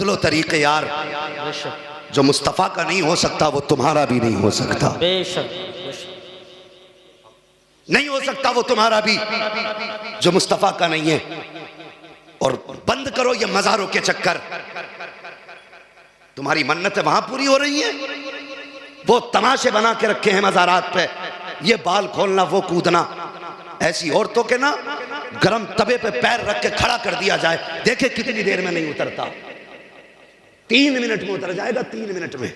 बदलो तरीके यार, जो मुस्तफ़ा का नहीं हो सकता वो तुम्हारा भी नहीं हो सकता। बेशक नहीं हो सकता वो तुम्हारा भी जो मुस्तफ़ा का नहीं है। और बंद करो ये मज़ारों के चक्कर। तुम्हारी मन्नतें वहां पूरी हो रही हैं, वो तमाशे बना के रखे हैं मज़ारात पे, ये बाल खोलना वो कूदना। ऐसी औरतों के ना गरम तवे पे पैर रख के खड़ा कर दिया जाए, देखे कितनी देर में नहीं उतरता। 3 मिनट में उतर जाएगा, 3 मिनट में।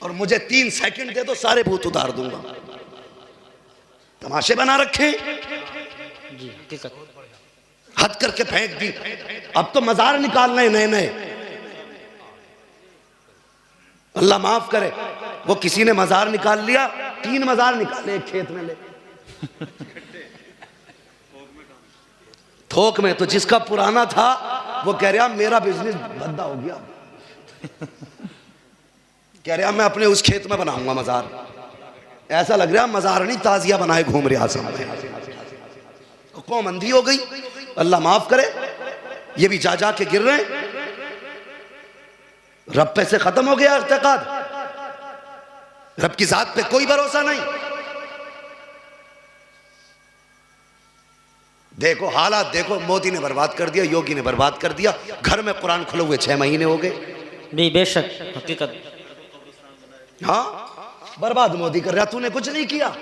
और मुझे 3 सेकंड दे दो, सारे भूत उतार दूंगा। तमाशे बना रखे, हद करके फेंक दी। अब तो मजार निकालने नए नए। अल्लाह माफ करे, वो किसी ने मजार निकाल लिया, 3 मजार निकाले एक खेत में ले थोक में। तो जिसका पुराना था वो कह रहा मेरा बिजनेस बंदा हो गया, कह रहा मैं अपने उस खेत में बनाऊंगा मजार। ऐसा लग रहा मजार नहीं, ताजिया बनाए घूम रहा सामने। कौम अंधी हो गई, अल्लाह माफ करे। ये भी जा के गिर रहे हैं। रब पे से खत्म हो गया इत्तेकाद, रब की जात पे कोई भरोसा नहीं। देखो हालात, देखो मोदी ने बर्बाद कर दिया, योगी ने बर्बाद कर दिया। घर में कुरान खुले हुए 6 महीने हो गए। बेशक हकीकत। हाँ, बर्बाद मोदी कर रहा, तूने कुछ नहीं किया।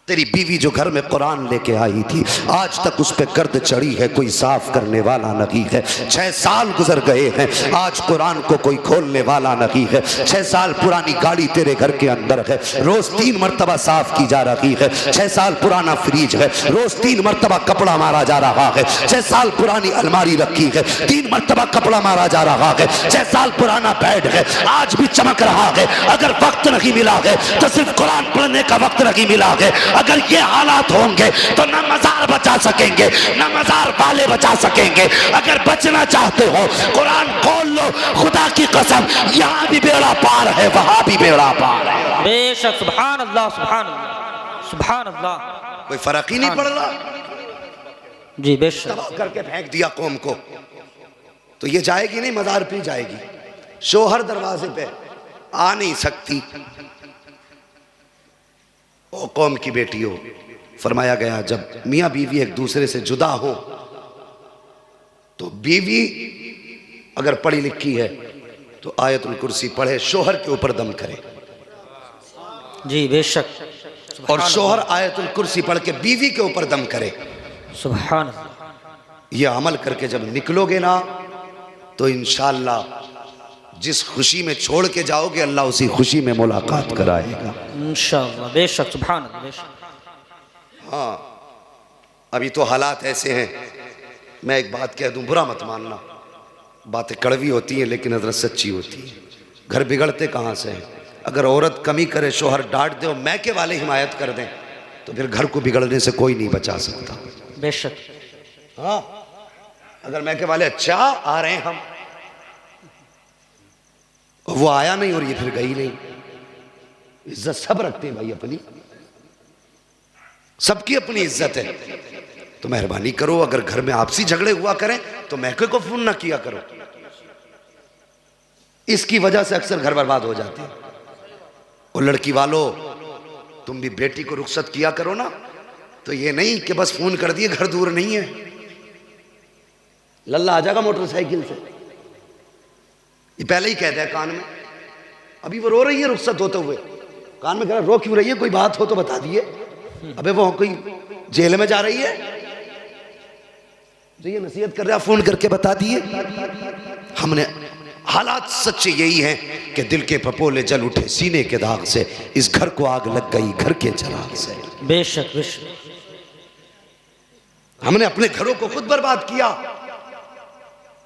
तेरी बीवी जो घर में कुरान लेके आई थी, आज तक उस पे गर्द चढ़ी है, कोई साफ करने वाला नहीं है। 6 साल गुजर गए हैं, आज कुरान को कोई खोलने वाला नहीं है। 6 साल पुरानी गाड़ी तेरे घर के अंदर है, रोज 3 मरतबा साफ की जा रही है। 6 साल पुराना फ्रिज है, रोज 3 मरतबा कपड़ा मारा जा रहा है। 6 साल पुरानी अलमारी रखी है, 3 मरतबा कपड़ा मारा जा रहा है। 6 साल पुराना बेड है, आज भी चमक रहा है। अगर वक्त नहीं मिला है तो सिर्फ कुरान पढ़ने का वक्त नहीं मिला है। अगर ये हालात होंगे तो न मजार बचा सकेंगे, न मजार वाले बचा सकेंगे। अगर बचना चाहते हो कुरान खोल लो, खुदा की कसम यहाँ भी बेड़ा पार है, वहां भी बेड़ा पार है। बेशक, सुभान अल्लाह, सुभान अल्लाह, सुभान अल्लाह। कोई फर्क ही नहीं पड़ रहा जी। बेशक तबाह करके फेंक दिया कौम को। तो ये जाएगी नहीं, मजार पे जाएगी। शोहर दरवाजे पे आ नहीं सकती। ओ कौम की बेटी हो, फरमाया गया जब मियाँ बीवी एक दूसरे से जुदा हो तो बीवी अगर पढ़ी लिखी है तो आयतुल कुर्सी पढ़े, शोहर के ऊपर दम करे। जी बेशक। और शोहर आयतुल कुर्सी पढ़ के बीवी के ऊपर दम करे। सुभान। ये अमल करके जब निकलोगे ना तो इंशाअल्लाह जिस खुशी में छोड़ के जाओगे अल्लाह उसी खुशी में मुलाकात कराएगा इंशाअल्लाह। बेशक, सुभान अल्लाह, बेशक। हाँ, अभी तो हालात ऐसे हैं। मैं एक बात कह दूं, बुरा मत मानना, बातें कड़वी होती हैं लेकिन हजरत सच्ची होती है। घर बिगड़ते कहाँ से हैं? अगर औरत कमी करे, शोहर डांट दे और मैके वाले हिमायत कर दें तो फिर घर को बिगड़ने से कोई नहीं बचा सकता। बेशक। हाँ, अगर मैके वाले अच्छा आ रहे हैं हम, वो आया नहीं और ये फिर गई नहीं। इज्जत सब रखते हैं भाई अपनी, सबकी अपनी इज्जत है। तो मेहरबानी करो, अगर घर में आपसी झगड़े हुआ करें तो महके को फोन ना किया करो। इसकी वजह से अक्सर घर बर्बाद हो जाते हैं। और लड़की वालों, तुम भी बेटी को रुखसत किया करो ना, तो ये नहीं कि बस फोन कर दिए घर दूर नहीं है। लल्ला आ जाएगा मोटरसाइकिल से, ये पहले ही कहता है कान में। अभी वो रो रही है रुखसत होते हुए, कान में कह रहा रो क्यों रही है, कोई बात हो तो बता दिए। अबे वो कोई जेल में जा रही है तो ये नसीहत कर रहा, फोन करके बता दिए। हमने हालात सच्चे यही हैं कि दिल के पपोले जल उठे सीने के दाग से, इस घर को आग लग गई घर के चिराग से। बेशक बेशक। हमने अपने घरों को खुद बर्बाद किया।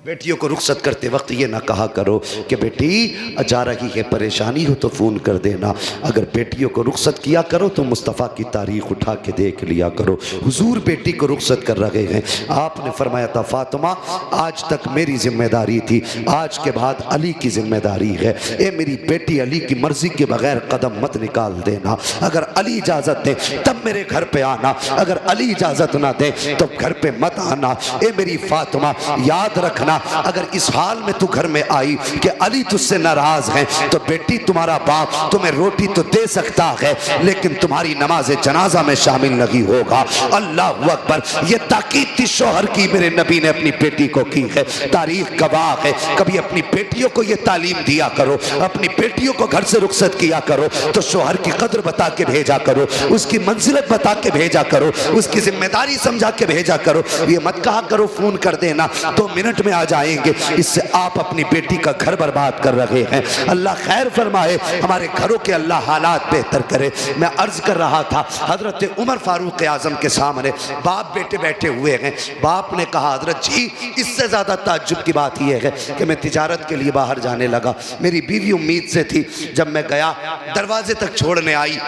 बेटियों को रुखसत करते वक्त ये ना कहा करो कि बेटी जा रही है, परेशानी हो तो फ़ोन कर देना। अगर बेटियों को रुखसत किया करो तो मुस्तफ़ा की तारीख उठा के देख लिया करो। हुजूर बेटी को रुखसत कर रहे हैं। आपने फरमाया था फातिमा आज तक मेरी जिम्मेदारी थी, आज के बाद अली की जिम्मेदारी है। ए मेरी बेटी अली की मर्ज़ी के बगैर कदम मत निकाल देना। अगर अली इजाज़त दे तब मेरे घर पे आना, अगर अली इजाज़त ना दे तो घर पे मत आना। ए मेरी फातिमा याद रखना, अगर इस हाल में तू घर में आई कि अली तुझसे नाराज है तो बेटी तुम्हारा बाप तुम्हें रोटी तो दे सकता है लेकिन तुम्हारी नमाज जनाजा में शामिल नहीं होगा। अल्लाह अकबर। ये ताकीद थी शौहर की मेरे नबी ने अपनी बेटी को की है। तारीख गवाह है। कभी अपनी बेटियों को ये तालीम दिया करो, अपनी बेटियों को घर से रुखसत किया करो तो शौहर की कदर बता के भेजा करो, उसकी मंजिलत बता के भेजा करो, उसकी जिम्मेदारी समझा के भेजा करो। ये मत कहा करो फोन कर देना 2 मिनट में आ जाएंगे। इससे आप अपनी बेटी का घर बर्बाद कर रहे हैं। अल्लाह खैर फरमाए, हमारे घरों के अल्लाह हालात बेहतर करे। मैं अर्ज कर रहा था हजरत उमर फारूक आजम के सामने बाप बेटे बैठे हुए हैं। बाप ने कहा हजरत जी इससे ज्यादा ताज्जुब की बात यह है कि मैं तिजारत के लिए बाहर जाने लगा, मेरी बीवी उम्मीद से थी, जब मैं गया दरवाजे तक छोड़ने आई,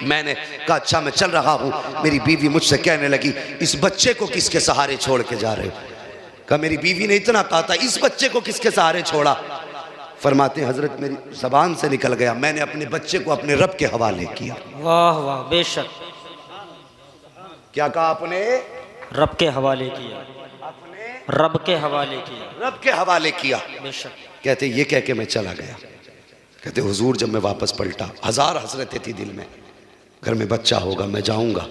मैंने कहा अच्छा मैं चल रहा हूँ। मेरी बीवी मुझसे कहने लगी इस बच्चे को किसके सहारे छोड़ के जा रहे हो? कहा मेरी बीवी ने इतना कहा था इस बच्चे को किसके सहारे छोड़ा? फरमाते हजरत मेरी ज़बान से निकल गया, मैंने अपने बच्चे को अपने रब के हवाले किया। वाह वाह बेशक। क्या कहा आपने? रब के हवाले किया, अपने रब के हवाले किया, रब के हवाले किया। बेशक। कहते ये कह के मैं चला गया। कहते हुजूर जब मैं वापस पलटा हजार हसरतें थी दिल में, घर में बच्चा होगा, मैं जाऊंगा,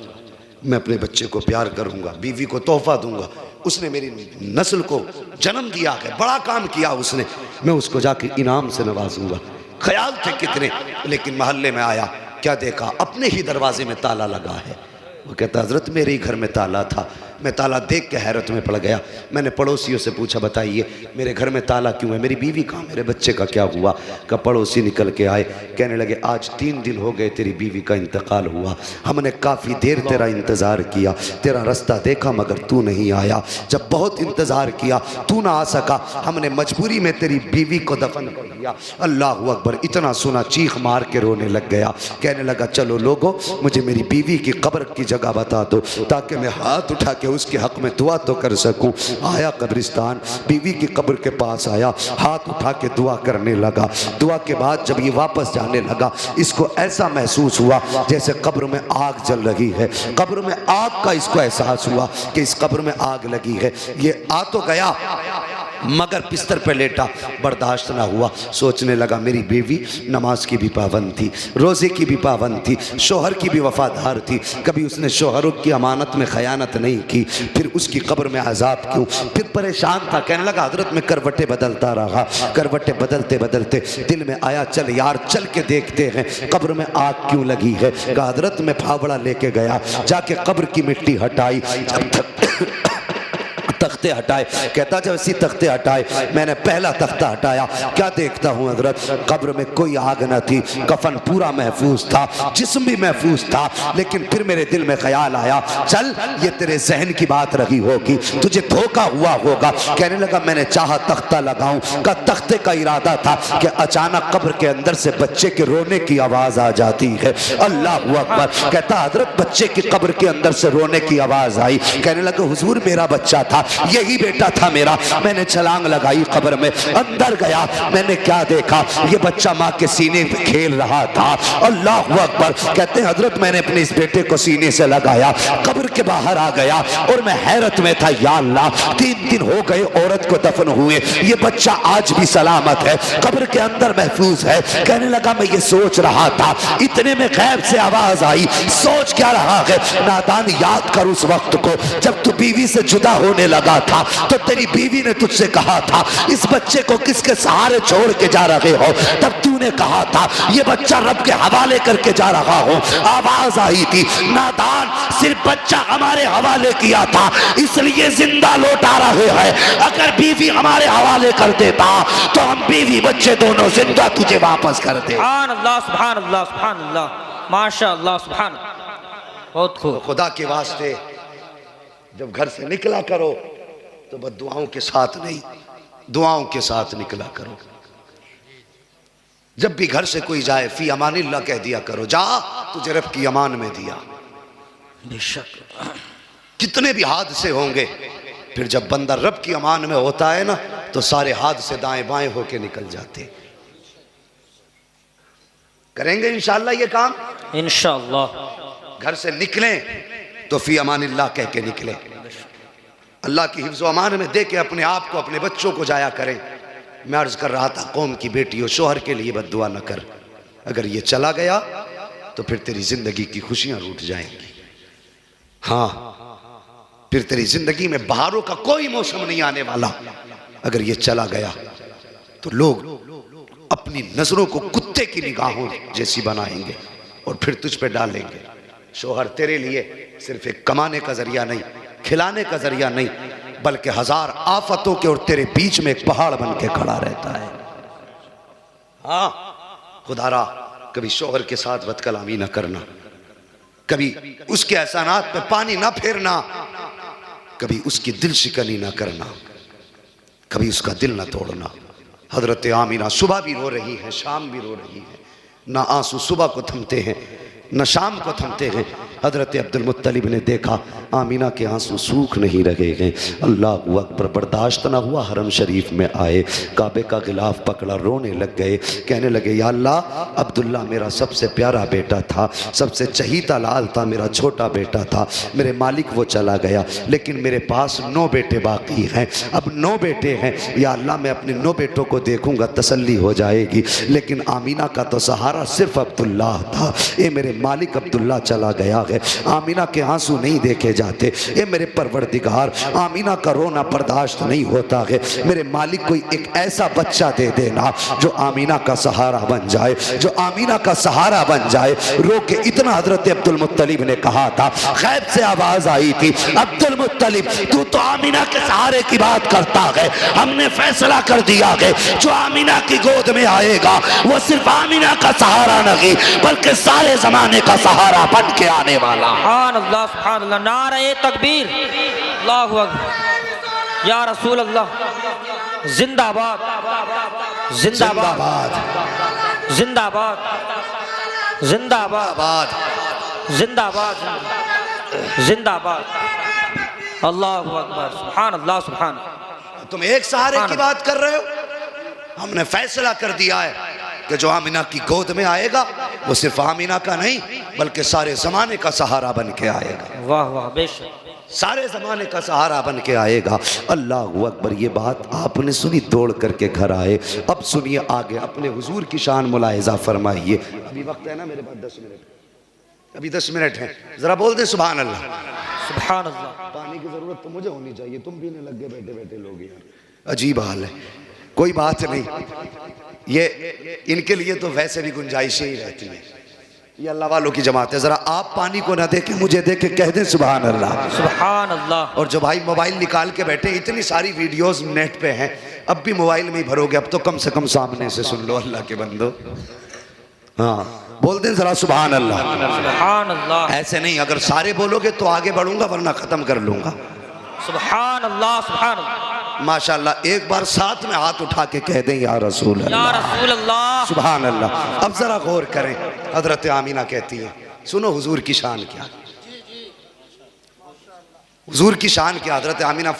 मैं अपने बच्चे को प्यार करूंगा, बीवी को तोहफा दूंगा, उसने मेरी नस्ल को जन्म दिया है, बड़ा काम किया उसने, मैं उसको जाके इनाम से नवाजूंगा। ख्याल थे कितने, लेकिन मोहल्ले में आया, क्या देखा अपने ही दरवाजे में ताला लगा है। वो कहता हजरत मेरे ही घर में ताला था, मैं ताला देख के हैरत में पड़ गया। मैंने पड़ोसियों से पूछा बताइए मेरे घर में ताला क्यों है, मेरी बीवी कहाँ, मेरे बच्चे का क्या हुआ? का पड़ोसी निकल के आए, कहने लगे आज 3 दिन हो गए तेरी बीवी का इंतकाल हुआ, हमने काफ़ी देर तेरा इंतज़ार किया, तेरा रास्ता देखा मगर तू नहीं आया, जब बहुत इंतज़ार किया तू ना आ सका, हमने मजबूरी में तेरी बीवी को दफन कर दिया। अल्लाह अकबर। इतना सुना चीख मार के रोने लग गया। कहने लगा चलो लोगों मुझे मेरी बीवी की कब्र की जगह बता दो ताकि मैं हाथ उठा के उसके हक में दुआ तो कर सकूं। आया कब्रिस्तान, बीवी की कब्र के पास आया, हाथ उठा के दुआ करने लगा। दुआ के बाद जब ये वापस जाने लगा, इसको ऐसा महसूस हुआ जैसे कब्र में आग जल रही है। कब्र में आग का इसको एहसास हुआ कि इस कब्र में आग लगी है। ये आ तो गया मगर बिस्तर पे लेटा, बर्दाश्त ना हुआ। सोचने लगा मेरी बीवी नमाज की भी पाबंद थी, रोज़े की भी पाबंद थी, शोहर की भी वफादार थी, कभी उसने शोहरों की अमानत में खयानत नहीं की, फिर उसकी कब्र में अजाब क्यों? फिर परेशान था, कहने लगा हजरत में करवटें बदलता रहा, करवटें बदलते बदलते दिल में आया चल यार चल के देखते हैं कब्र में आग क्यों लगी है। कहा हजरत में फावड़ा लेके गया, जाके कब्र की मिट्टी हटाई, जब तक तख्ते हटाए, कहता जब ऐसी तख्ते हटाए मैंने पहला तख्ता हटाया, क्या देखता हूँ हजरत कब्र में कोई आग न थी, कफन पूरा महफूज था, जिस्म भी महफूज था। लेकिन फिर मेरे दिल में ख्याल आया चल ये तेरे जहन की बात रही होगी, तुझे धोखा हुआ होगा। कहने लगा मैंने चाहा तख्ता लगाऊं, का तख्ते का इरादा था कि अचानक कब्र के अंदर से बच्चे के रोने की आवाज आ जाती है। अल्लाह अकबर। कहता हजरत बच्चे की कब्र के अंदर से रोने की आवाज आई। कहने लगा हुजूर मेरा बच्चा था, यही बेटा था मेरा। मैंने छलांग लगाई कब्र में, अंदर गया, मैंने क्या देखा, ये बच्चा माँ के सीने पे खेल रहा था। अल्लाह अकबर। कहते हैं हजरत मैंने अपने इस बेटे को सीने से लगाया, कब्र के बाहर आ गया और मैं हैरत में था, या अल्लाह 3 दिन हो गए औरत को दफन हुए, ये बच्चा आज भी सलामत है, कब्र के अंदर महफूज है। कहने लगा मैं ये सोच रहा था, इतने में गैब से आवाज आई, सोच क्या रहा है नादान, याद कर उस वक्त को जब तू बीवी से जुदा होने लगा था तो तेरी बीवी ने तुझसे कहा था इस बच्चे को किसके सहारे छोड़ के जा रहे हो, तब तूने कहा था ये बच्चा रब के हवाले करके जा रहा हो। आवाज आई थी नादान, सिर्फ बच्चा हमारे हवाले किया था इसलिए जिंदा लौटा रहे हैं, अगर बीवी हमारे हवाले कर देता तो हम बीवी बच्चे दोनों जिंदा तुझे वापस कर दे। सुभान अल्लाह सुभान अल्लाह सुभान अल्लाह माशाअल्लाह सुभान। बहुत खूब। खुदा के वास्ते जब घर से निकला करो तो बस दुआओं के साथ नहीं, दुआओं के साथ निकला करो। जब भी घर से कोई जाए फी अमानिल्लाह कह दिया करो, जा तुझे रब की अमान में दिया। बेशक कितने भी हादसे होंगे, फिर जब बंदा रब की अमान में होता है ना तो सारे हादसे दाएं बाएं होके निकल जाते। करेंगे इंशाअल्लाह ये काम, इंशाअल्लाह। घर से निकलें तो फी अमानिल्लाह कह के निकले, अल्लाह की हिफ्ज़ व अमान में दे के अपने आप को अपने बच्चों को जाया करें। मैं अर्ज कर रहा था, कौम की बेटियों शोहर के लिए बद्दुआ न कर, अगर ये चला गया तो फिर तेरी जिंदगी की खुशियां रूठ जाएंगी। हाँ, फिर तेरी जिंदगी में बहारों का कोई मौसम नहीं आने वाला। अगर ये चला गया तो लोग अपनी नजरों को कुत्ते की निगाहों जैसी बनाएंगे और फिर तुझ पे डालेंगे। शोहर तेरे लिए सिर्फ एक कमाने का जरिया नहीं, खिलाने का जरिया नहीं, बल्कि हजार आफतों के और तेरे बीच में एक पहाड़ बन के खड़ा रहता है। हाँ, खुदारा कभी शोहर के साथ बदकलामी ना करना, कभी उसके एहसानात पे पानी ना फेरना, कभी उसकी दिल शिकनी ना करना, कभी उसका दिल ना तोड़ना। हजरत आमीना सुबह भी रो रही है, शाम भी रो रही है, ना आंसू सुबह को थमते हैं न शाम को थमते हैं। हजरत अब्दुल मुत्तलिब ने देखा आमीना के आंसू सूख नहीं रहे हैं। अल्लाह अकबर, बर्दाश्त ना हुआ, हरम शरीफ में आए, काबे का गिलाफ पकड़ा, रोने लग गए, कहने लगे या अल्लाह, अब्दुल्ला मेरा सबसे प्यारा बेटा था, सबसे चहीता लाल था, मेरा छोटा बेटा था, मेरे मालिक वो चला गया, लेकिन मेरे पास 9 बेटे बाकी हैं, अब 9 बेटे हैं, या अल्लाह मैं अपने 9 बेटों को देखूंगा तसल्ली हो जाएगी, लेकिन आमीना का तो सहारा सिर्फ अब्दुल्ला था। ये मेरे मालिक अब्दुल्ला चला गया है, आमीना के आंसू नहीं देखे जाते। ये मेरे परवरदिगार, आमीना का रोना बर्दाश्त नहीं होता है, मेरे मालिक कोई एक ऐसा बच्चा दे देना जो आमीना का सहारा बन जाए, जो आमीना का सहारा बन जाए। रो के इतना हजरत अब्दुल मुत्तलिब ने कहा था, गैब से आवाज आई थी, अब्दुल मुत्तलिब तू तो आमीना के सहारे की बात करता है, हमने फैसला कर दिया है जो आमीना की गोद में आएगा वो सिर्फ आमीना का सहारा नहीं बल्कि सारे जमाने का सहारा बन के आने वाला। सुभान अल्लाह, सुभान अल्लाह, नारे तकबीर, अल्लाहु अकबर, या रसूल अल्लाह, जिंदाबाद जिंदाबाद जिंदाबाद जिंदाबाद जिंदाबाद जिंदाबाद, अल्लाहु अकबर, सुभान अल्लाह, सुभान। तुम एक सहारे की बात कर रहे हो, हमने फैसला कर दिया है कि जो आमीना की गोद में आएगा वो सिर्फ आमीना का नहीं बल्कि सारे जमाने का सहारा बन के आएगा। वाह वाह, बेशक, सारे जमाने का सहारा बन के आएगा। अल्लाह अकबर। ये बात आपने सुनी, दौड़ करके घर आए। अब सुनिए आगे, अपने हुजूर की शान मुलाहिजा फरमाइए। अभी वक्त है ना मेरे पास 10 मिनट, अभी 10 मिनट है, जरा बोल दे सुभान अल्लाह, सुभान अल्लाह। पानी की जरूरत तो मुझे होनी चाहिए, तुम पीने लग गए बैठे बैठे लोग यार, अजीब हाल है। कोई बात नहीं, ये इनके लिए तो वैसे भी गुंजाइशें ही रहती हैं, ये अल्लाह वालों की जमात है। जरा आप पानी को ना देखे मुझे देखे कह दें सुभान अल्लाह, सुभान अल्लाह। और जो भाई मोबाइल निकाल के बैठे, इतनी सारी वीडियोस नेट पे हैं, अब भी मोबाइल में ही भरोगे, अब तो कम से कम सामने से सुन लो अल्लाह के बंदो। हाँ, बोल दें जरा सुभान अल्लाह, सुभान अल्लाह। ऐसे नहीं, अगर सारे बोलोगे तो आगे बढ़ूंगा वरना खत्म कर लूंगा। सुभान अल्लाह, सुभान अल्लाह, माशाल्लाह। एक बार साथ में हाथ उठा के कह दें या रसूल या अल्लाह, रसूल अल्लाह, सुभान अल्लाह। अब जरा गौर करें, हजरत आमीना कहती है, सुनो हुजूर की शान क्या, हुजूर की शान क्या। हजरत आमीना